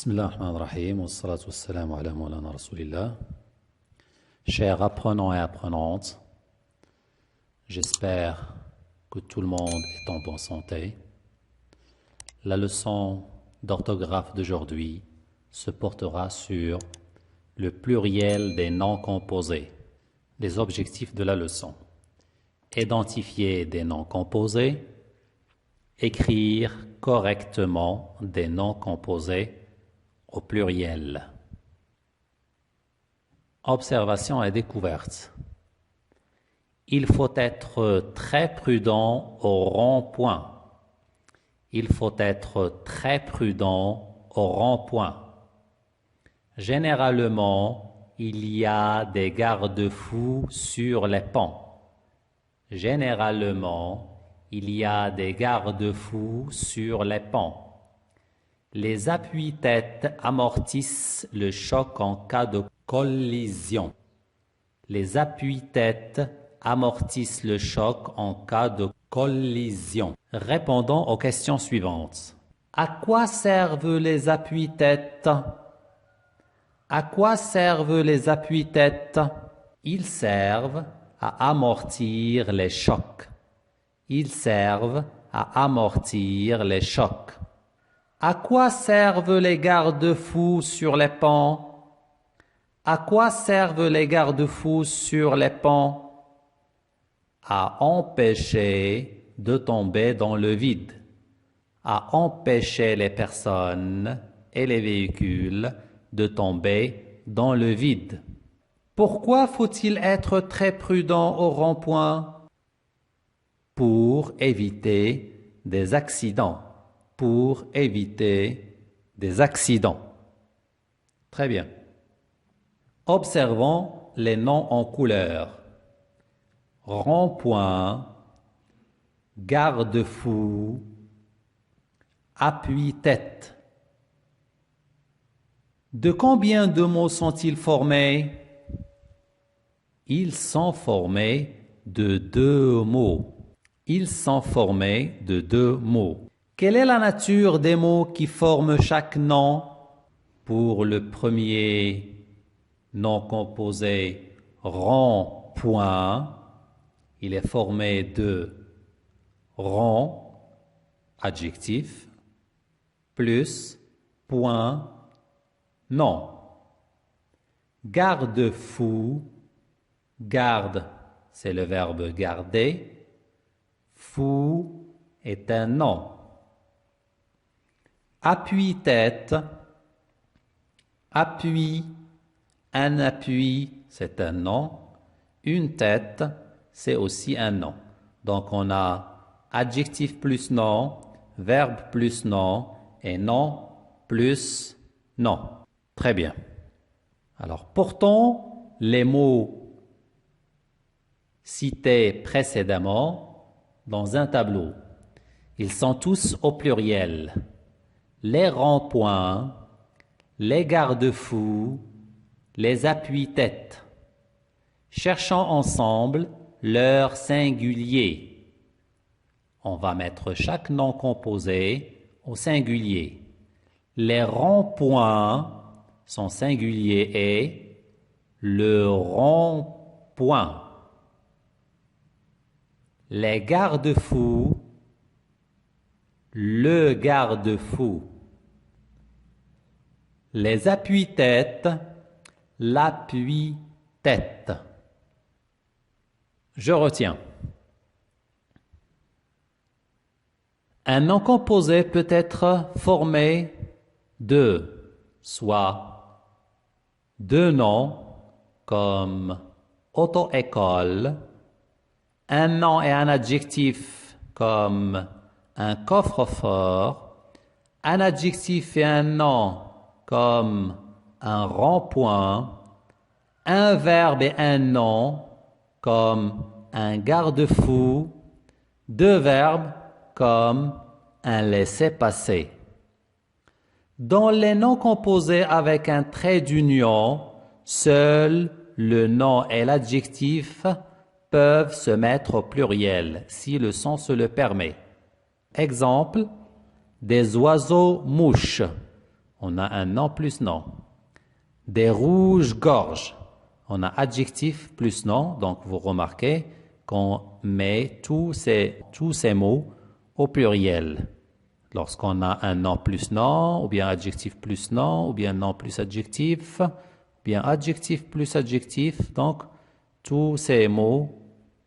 Bismillah ar-Rahman ar-Rahim, wassalatu wassalamu ala maulana Rasulillah. Chers apprenants et apprenantes, j'espère que tout le monde est en bonne santé. La leçon d'orthographe d'aujourd'hui se portera sur le pluriel des noms composés. Les objectifs de la leçon: identifier des noms composés, écrire correctement des noms composés au pluriel. Observation et découverte. Il faut être très prudent au rond-point. Il faut être très prudent au rond-point. Généralement, il y a des garde-fous sur les ponts. Généralement, il y a des garde-fous sur les ponts. Les appuis-têtes amortissent le choc en cas de collision. Les appuis-têtes amortissent le choc en cas de collision. Répondons aux questions suivantes. À quoi servent les appuis-têtes? À quoi servent les appuis-têtes? Ils servent à amortir les chocs. Ils servent à amortir les chocs. À quoi servent les garde-fous sur les ponts? À quoi servent les garde-fous sur les ponts? À empêcher de tomber dans le vide. À empêcher les personnes et les véhicules de tomber dans le vide. Pourquoi faut-il être très prudent au rond-point? Pour éviter des accidents. Pour éviter des accidents. Très bien. Observons les noms en couleur. Rond-point, garde-fou, appuie-tête. De combien de mots sont-ils formés? Ils sont formés de 2 mots. Ils sont formés de 2 mots. Quelle est la nature des mots qui forment chaque nom? Pour le premier nom composé rond-point, il est formé de rond, adjectif, plus point, nom. Garde-fou, garde, c'est le verbe garder. Fou est un nom. Appuie-tête, appui, un appui, c'est un nom. Une tête, c'est aussi un nom. Donc on a adjectif plus nom, verbe plus nom et nom plus nom. Très bien. Alors portons les mots cités précédemment dans un tableau. Ils sont tous au pluriel. Les ronds-points, les garde-fous, les appuis-têtes. Cherchons ensemble leur singulier. On va mettre chaque nom composé au singulier. Les ronds-points, son singulier est le rond-point. Les garde-fous, le garde-fou. Les appuis-têtes, l'appui-tête. Je retiens. Un nom composé peut être formé de soit 2 noms comme auto-école, un nom et un adjectif comme un coffre-fort, un adjectif et un nom comme un rond-point, un verbe et un nom comme un garde-fou, 2 verbes comme un laissez-passer. Dans les noms composés avec un trait d'union, seuls le nom et l'adjectif peuvent se mettre au pluriel si le sens le permet. Exemple, des oiseaux-mouches. On a un nom plus nom. Des rouges-gorges. On a adjectif plus nom. Donc, vous remarquez qu'on met tous ces mots au pluriel. Lorsqu'on a un nom plus nom, ou bien adjectif plus nom, ou bien nom plus adjectif, ou bien adjectif plus adjectif. Donc, tous ces mots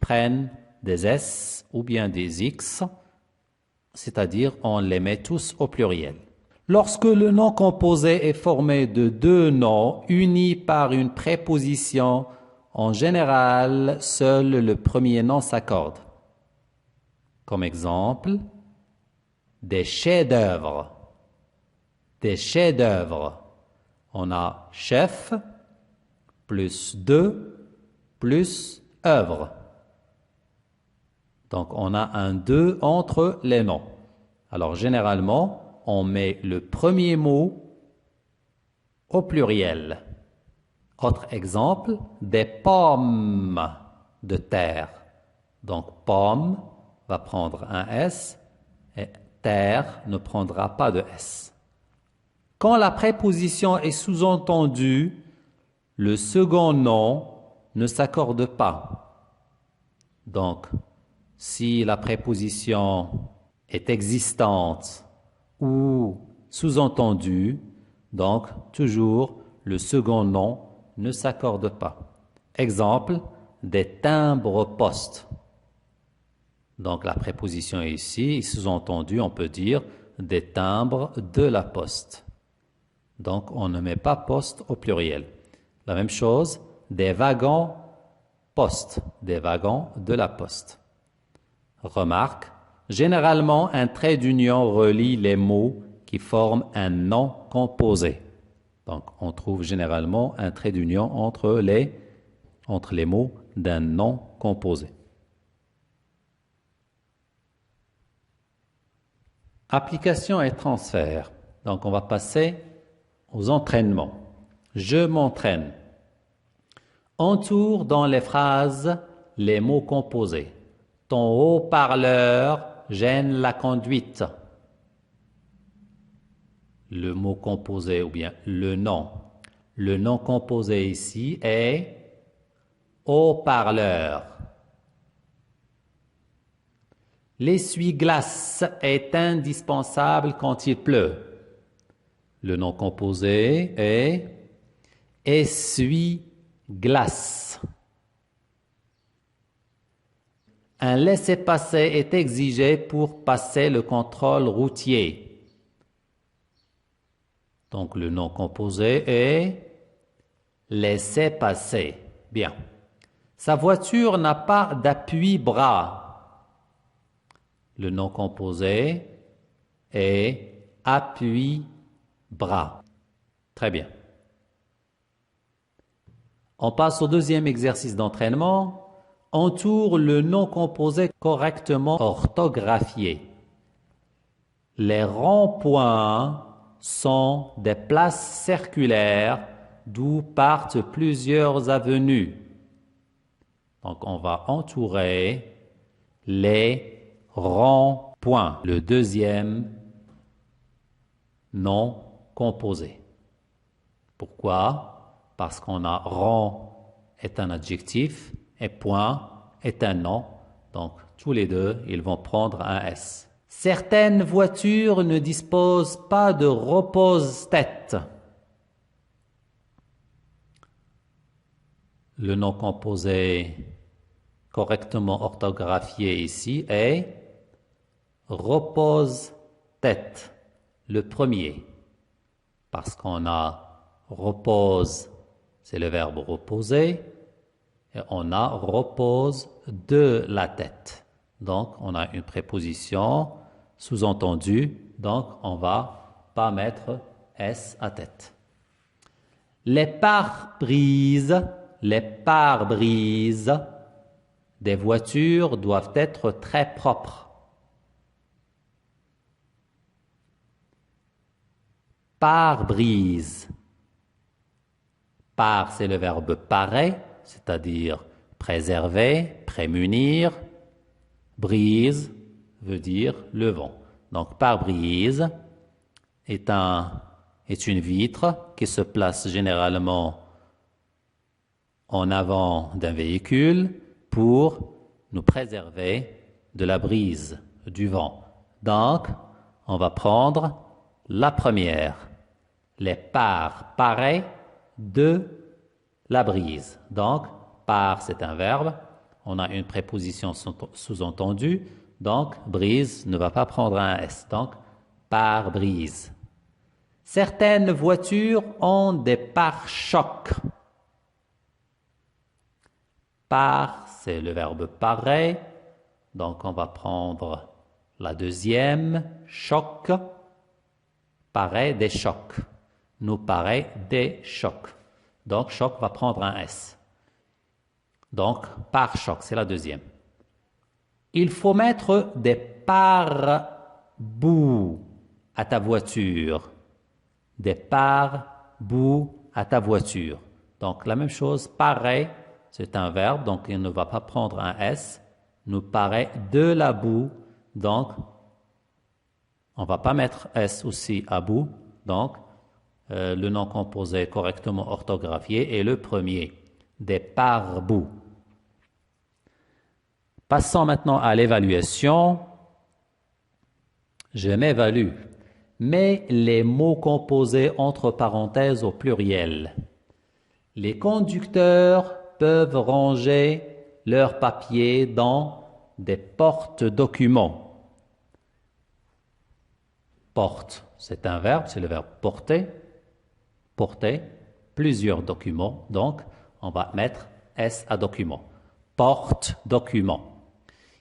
prennent des S ou bien des X, c'est-à-dire on les met tous au pluriel. Lorsque le nom composé est formé de deux noms unis par une préposition, en général, seul le premier nom s'accorde. Comme exemple, des chefs-d'œuvre. Des chefs-d'œuvre. On a chef plus de plus œuvre. Donc, on a un 2 entre les noms. Alors, généralement, on met le premier mot au pluriel. Autre exemple, des pommes de terre. Donc, pomme va prendre un S et terre ne prendra pas de S. Quand la préposition est sous-entendue, le second nom ne s'accorde pas. Donc, si la préposition est existante ou sous-entendue, donc toujours le second nom ne s'accorde pas. Exemple, des timbres-poste. Donc la préposition est ici, sous-entendu, on peut dire des timbres de la poste. Donc on ne met pas poste au pluriel. La même chose, des wagons-poste, des wagons de la poste. Remarque, généralement un trait d'union relie les mots qui forment un nom composé. Donc on trouve généralement un trait d'union entre les mots d'un nom composé. Application et transfert. Donc on va passer aux entraînements. Je m'entraîne. Entoure dans les phrases les mots composés. Ton haut-parleur gêne la conduite. Le mot composé ou bien le nom. Le nom composé ici est haut-parleur. L'essuie-glace est indispensable quand il pleut. Le nom composé est essuie-glace. Un laissez-passer est exigé pour passer le contrôle routier. Donc le nom composé est laissez-passer. Bien. Sa voiture n'a pas d'appui-bras. Le nom composé est appui-bras. Très bien. On passe au deuxième exercice d'entraînement. Entoure le nom composé correctement orthographié. Les ronds-points sont des places circulaires d'où partent plusieurs avenues. Donc on va entourer les ronds-points, le deuxième nom composé. Pourquoi? Parce qu'on a rond est un adjectif et point est un nom. Donc tous les deux, ils vont prendre un S. Certaines voitures ne disposent pas de repose-tête. Le nom composé correctement orthographié ici est repose-tête, le premier. Parce qu'on a repose, c'est le verbe reposer, et on a repose de la tête. Donc, on a une préposition sous-entendue, donc on va pas mettre S à tête. Les pare-brises des voitures doivent être très propres. Pare-brise. Par, c'est le verbe parer, c'est-à-dire préserver, prémunir. Brise veut dire le vent. Donc, pare-brise est un est une vitre qui se place généralement en avant d'un véhicule pour nous préserver de la brise, du vent. Donc, on va prendre la première, les parts pareilles de la brise. Donc, par, c'est un verbe, on a une préposition sous-entendue, donc brise ne va pas prendre un S, donc pare-brise. Certaines voitures ont des pare-chocs. Par, c'est le verbe pareil, donc on va prendre la deuxième, choc, pareil des chocs. Nous pareil des chocs. Donc choc va prendre un S. Donc pare-choc, c'est la deuxième. Il faut mettre des pare-boues à ta voiture. Des pare-boues à ta voiture. Donc la même chose, pareil, c'est un verbe, donc il ne va pas prendre un S. Nous paraît de la boue, donc on ne va pas mettre S aussi à bout, donc le nom composé correctement orthographié est le premier, des pare-boues. Passons maintenant à l'évaluation. Je m'évalue. Mets les mots composés entre parenthèses au pluriel. Les conducteurs peuvent ranger leurs papiers dans des porte-documents. Porte, c'est un verbe, c'est le verbe porter. Porter, plusieurs documents, donc on va mettre S à document. Porte-document.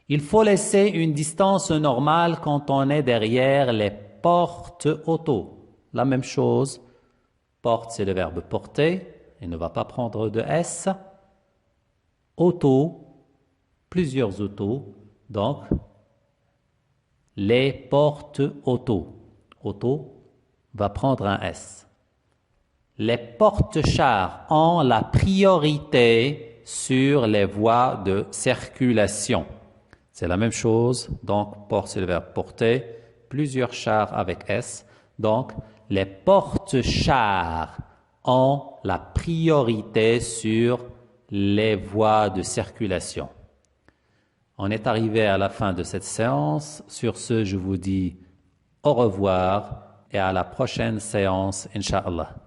Il faut laisser une distance normale quand on est derrière les portes auto. La même chose, porte c'est le verbe porter, il ne va pas prendre de S. Auto, plusieurs autos, donc les portes auto. Auto va prendre un S. Les porte-chars ont la priorité sur les voies de circulation. C'est la même chose, donc porte c'est le verbe porter, plusieurs chars avec S, donc les porte-chars ont la priorité sur les voies de circulation. On est arrivé à la fin de cette séance. Sur ce, je vous dis au revoir et à la prochaine séance, Inch'Allah.